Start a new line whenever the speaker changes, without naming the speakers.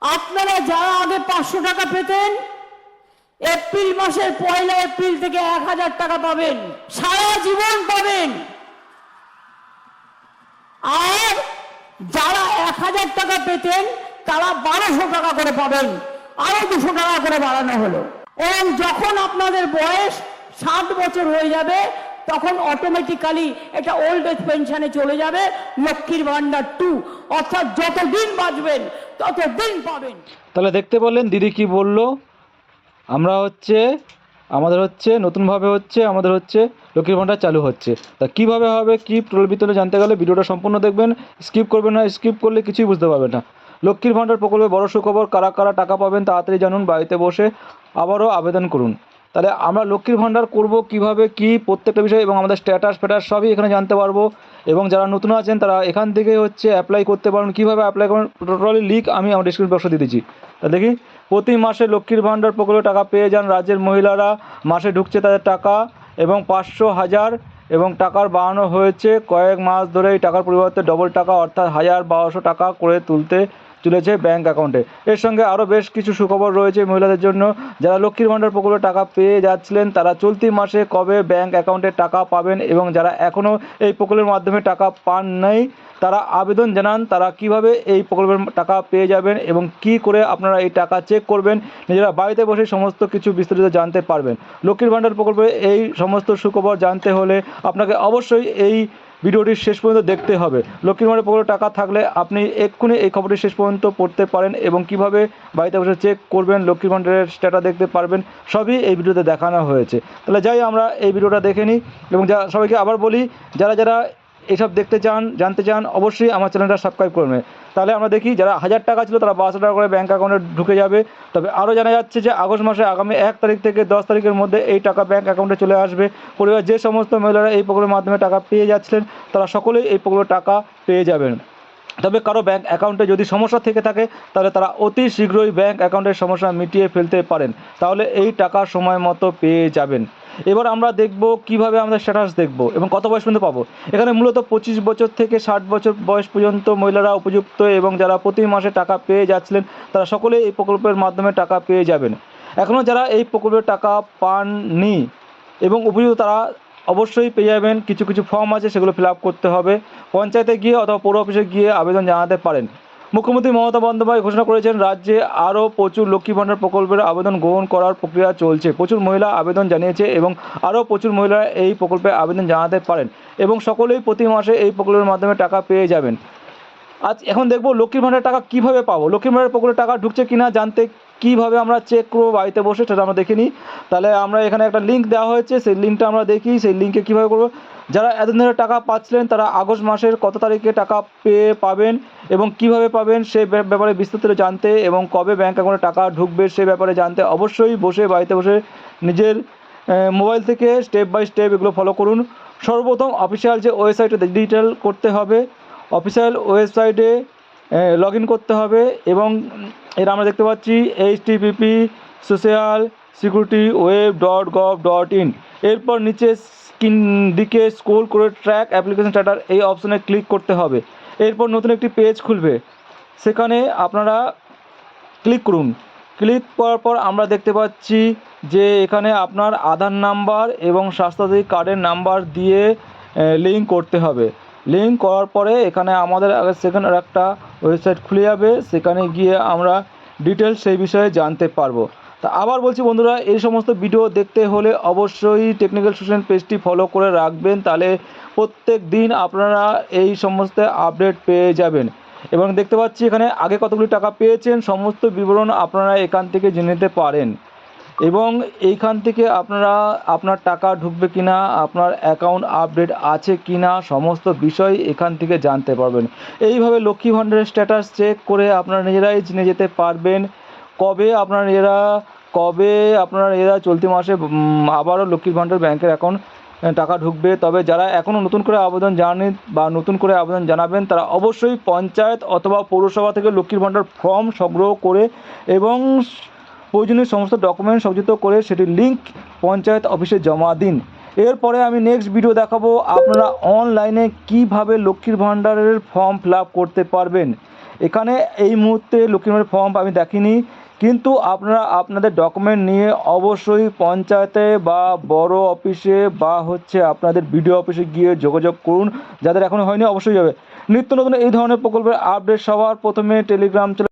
আপনারা যারা আগে 500 টাকা পেতেন, এপ্রিল মাসের 1 এপ্রিল থেকে 1000 টাকা পাবেন, সারা জীবন পাবেন। আর যারা 1000 টাকা পেতেন তারা 1200 টাকা করে পাবেন, আরো 200 টাকা করে বাড়ানো হলো। এবং যখন আপনাদের বয়স 60 বছর হয়ে যাবে তখন অটোমেটিক্যালি এটা ওল্ড এজ পেনশনে চলে যাবে, লক্ষ্মীর ভান্ডার 2, অর্থাৎ যতদিন বাঁচবেন ততদিন পাবেন।
তাহলে দেখতে বললেন দিদি কি বললো, আমরা আমাদের নতুনভাবে আমাদের লক্ষ্মীর ভান্ডার চালু হচ্ছে। তা কীভাবে হবে, কী প্রলবিতনে জানতে গেলে ভিডিওটা সম্পূর্ণ দেখবেন, স্কিপ করবেন না, স্কিপ করলে কিছুই বুঝতে পারবেন না। লক্ষ্মীর ভান্ডার প্রকল্পে বড় সুখবর, কারা কারা টাকা পাবেন তাড়াতাড়ি জানুন, বাড়িতে বসে আবারও আবেদন করুন। তাহলে আমরা লক্ষ্মীর ভান্ডার করব কিভাবে, কি প্রত্যেকটা বিষয় এবং আমাদের স্ট্যাটাস ফ্যাটাস সবই এখানে জানতে পারবো। এবং যারা নতুন আছেন তারা এখান থেকে অ্যাপ্লাই করতে পারেন, কীভাবে অ্যাপ্লাই করেন টোটালি লিঙ্ক আমি আমার ডিসক্রিপশন বক্সে দিয়ে দিচ্ছি। তা দেখি, প্রতি মাসে লক্ষ্মীর ভান্ডার প্রকল্পে টাকা পেয়ে যান রাজ্যের মহিলারা। মাসে ঢুকছে তাদের টাকা এবং 500, 1000 এবং টাকার বাড়ানো হয়েছে কয়েক মাস ধরে। এই টাকার পরিবর্তে ডবল টাকা অর্থাৎ 1200 টাকা করে তুলতে চলেছে ব্যাঙ্ক অ্যাকাউন্টে। এর সঙ্গে আরও বেশ কিছু সুখবর রয়েছে মহিলাদের জন্য। যারা লক্ষ্মীর ভান্ডার প্রকল্পে টাকা পেয়ে যাচ্ছিলেন তারা চলতি মাসে কবে ব্যাঙ্ক অ্যাকাউন্টে টাকা পাবেন, এবং যারা এখনও এই প্রকল্পের মাধ্যমে টাকা পান নাই তারা আবেদন জানান, তারা কিভাবে এই প্রকল্পের টাকা পেয়ে যাবেন এবং কি করে আপনারা এই টাকা চেক করবেন, নিজেরা বাড়িতে বসে সমস্ত কিছু বিস্তারিত জানতে পারবেন। লক্ষ্মীর ভান্ডার প্রকল্পে এই সমস্ত সুখবর জানতে হলে আপনাকে অবশ্যই এই ভিডিওটি শেষ পর্যন্ত দেখতে হবে। লক্ষ্মীর ভান্ডার প্রকল্পে টাকা থাকলে আপনি এক্ষুনি এই খবরটি শেষ পর্যন্ত পড়তে পারেন এবং কিভাবে বাড়িতে বসে চেক করবেন, লক্ষ্মীর ভান্ডারের স্ট্যাটাস দেখতে পারবেন, সবই এই ভিডিওতে দেখানো হয়েছে। তাহলে যাই আমরা এই ভিডিওটা দেখে নিই। এবং সবাইকে আবার বলি, যারা যারা এসব দেখতে চান, জানতে চান, অবশ্যই আমার চ্যানেলটা সাবস্ক্রাইব করবেন। তাহলে আমরা দেখি, যারা 1000 টাকা ছিল তারা 1200 টাকা করে ব্যাঙ্ক অ্যাকাউন্টে ঢুকে যাবে। তবে আরও জানা যাচ্ছে যে আগস্ট মাসে আগামী 1 তারিখ থেকে 10 তারিখের মধ্যে এই টাকা ব্যাঙ্ক অ্যাকাউন্টে চলে আসবে। পরিবার যে সমস্ত মহিলারা এই প্রকল্পের মাধ্যমে টাকা পেয়ে যাচ্ছিলেন তারা সকলেই এই প্রকল্পের টাকা পেয়ে যাবেন। তবে কারো ব্যাঙ্ক অ্যাকাউন্টে যদি সমস্যা থেকে থাকে তাহলে তারা অতি শীঘ্রই ব্যাঙ্ক অ্যাকাউন্টের সমস্যা মিটিয়ে ফেলতে পারেন, তাহলে এই টাকা সময় মতো পেয়ে যাবেন। এবার আমরা দেখব কিভাবে আমাদের স্ট্যাটাস দেখব এবং কত বয়স পর্যন্ত পাবো। এখানে মূলত 25 বছর থেকে 60 বছর বয়স পর্যন্ত মহিলারা উপযুক্ত, এবং যারা প্রতি মাসে টাকা পেয়ে যাচ্ছিলেন তারা সকলেই এই প্রকল্পের মাধ্যমে টাকা পেয়ে যাবেন। এখনও যারা এই প্রকল্পের টাকা পাননি এবং উপযুক্ত তারা অবশ্যই পেয়ে যাবেন। কিছু কিছু ফর্ম আছে, সেগুলো ফিল আপ করতে হবে। পঞ্চায়েতে গিয়ে অথবা পৌর অফিসে গিয়ে আবেদন জানাতে পারেন। মুখ্যমন্ত্রী মমতা বন্দ্যোপাধ্যায় ঘোষণা করেছেন রাজ্যে আরও প্রচুর লক্ষ্মী ভান্ডার প্রকল্পের আবেদন গ্রহণ করার প্রক্রিয়া চলছে। প্রচুর মহিলা আবেদন জানিয়েছে এবং আরও প্রচুর মহিলা এই প্রকল্পে আবেদন জানাতে পারেন এবং সকলেই প্রতি মাসে এই প্রকল্পের মাধ্যমে টাকা পেয়ে যাবেন। এখন দেখব লক্ষ্মীর ভান্ডার টাকা কীভাবে পাবো, লক্ষ্মীর ভান্ডার প্রকল্পে টাকা ঢুকছে কিনা জানতে কীভাবে আমরা চেক করবো বাড়িতে বসে, সেটা আমরা দেখে নিই। তাহলে আমরা এখানে একটা লিঙ্ক দেওয়া হয়েছে, সেই লিঙ্কটা আমরা দেখি। সেই লিঙ্কে কীভাবে করবো, যারা এতদিন ধরে টাকা পাচ্ছিলেন তারা আগস্ট মাসের কত তারিখে টাকা পাবেন এবং কিভাবে পাবেন সে ব্যাপারে বিস্তারিত জানতে এবং কবে ব্যাঙ্ক অ্যাকাউন্টে টাকা ঢুকবে সে ব্যাপারে জানতে অবশ্যই বাড়িতে বসে নিজের মোবাইল থেকে স্টেপ বাই স্টেপ এগুলো ফলো করুন। সর্বপ্রথম অফিসিয়াল যে ওয়েবসাইটে ডিটেল করতে হবে, অফিসিয়াল ওয়েবসাইটে লগ ইন করতে হবে এবং এর আমরা দেখতে পাচ্ছি http://socialsecurity.web.gov.in। এরপর নিচে স্ক্রিন দিকে স্ক্রল করে ট্র্যাক অ্যাপ্লিকেশন স্ট্যাটাস এই অপশনে ক্লিক করতে হবে। এরপর নতুন একটি পেজ খুলবে, সেখানে আপনারা ক্লিক করুন। ক্লিক করার পর আমরা দেখতে পাচ্ছি যে এখানে আপনার আধার নাম্বার এবং স্বাস্থ্যসাথী কার্ডের নাম্বার দিয়ে লিঙ্ক করতে হবে। লিঙ্ক করার পরে এখানে আমাদের সেখানে একটা ওয়েবসাইট খুলে যাবে, সেখানে গিয়ে আমরা ডিটেলস সেই বিষয়ে জানতে পারবো। তা আবার বলছি বন্ধুরা, এই সমস্ত ভিডিও দেখতে হলে অবশ্যই টেকনিক্যাল সলিউশন পেজটি ফলো করে রাখবেন, তাহলে প্রত্যেক দিন আপনারা এই সমস্ত আপডেট পেয়ে যাবেন। এবং দেখতে পাচ্ছি এখানে আগে কতগুলি টাকা পেয়েছেন সমস্ত বিবরণ আপনারা এখান থেকে জেনে নিতে পারেন এবং এইখান থেকে আপনারা আপনার টাকা ঢুকবে কিনা, আপনার অ্যাকাউন্ট আপডেট আছে কিনা সমস্ত বিষয় এখান থেকে জানতে পারবেন। এইভাবে লক্ষ্মী ভান্ডারের স্ট্যাটাস চেক করে আপনারা নিজেরাই জেনে যেতে পারবেন কবে আপনারা এরা চলতি মাসে আবারও লক্ষ্মী ভান্ডার ব্যাংকের অ্যাকাউন্ট টাকা ঢুকবে। তবে যারা এখনও নতুন করে আবেদন জানেন বা নতুন করে আবেদন জানাবেন তারা অবশ্যই পঞ্চায়েত অথবা পৌরসভা থেকে লক্ষ্মীর ভান্ডার ফর্ম সংগ্রহ করে এবং প্রয়োজনীয় সমস্ত ডকুমেন্ট সংযুক্ত করে সেটি লিঙ্ক পঞ্চায়েত অফিসে জমা দিন। এরপরে আমি নেক্সট ভিডিও দেখাবো আপনারা অনলাইনে কিভাবে লক্ষ্মীর ভান্ডারের ফর্ম ফিল আপ করতে পারবেন এখানে এই মুহূর্তে লক্ষ্মীর ভাণ্ডার ফর্ম আমি দেখিনি, কিন্তু আপনারা আপনাদের ডকুমেন্ট নিয়ে অবশ্যই পঞ্চায়েতে বা বড় অফিসে বা হচ্ছে আপনাদের বিডিও অফিসে গিয়ে যোগাযোগ করুন। যাদের এখনও হয়নি অবশ্যই যাবে। নিত্য নতুন এই ধরনের প্রকল্পের আপডেট সবার প্রথমে টেলিগ্রাম চ্যানেল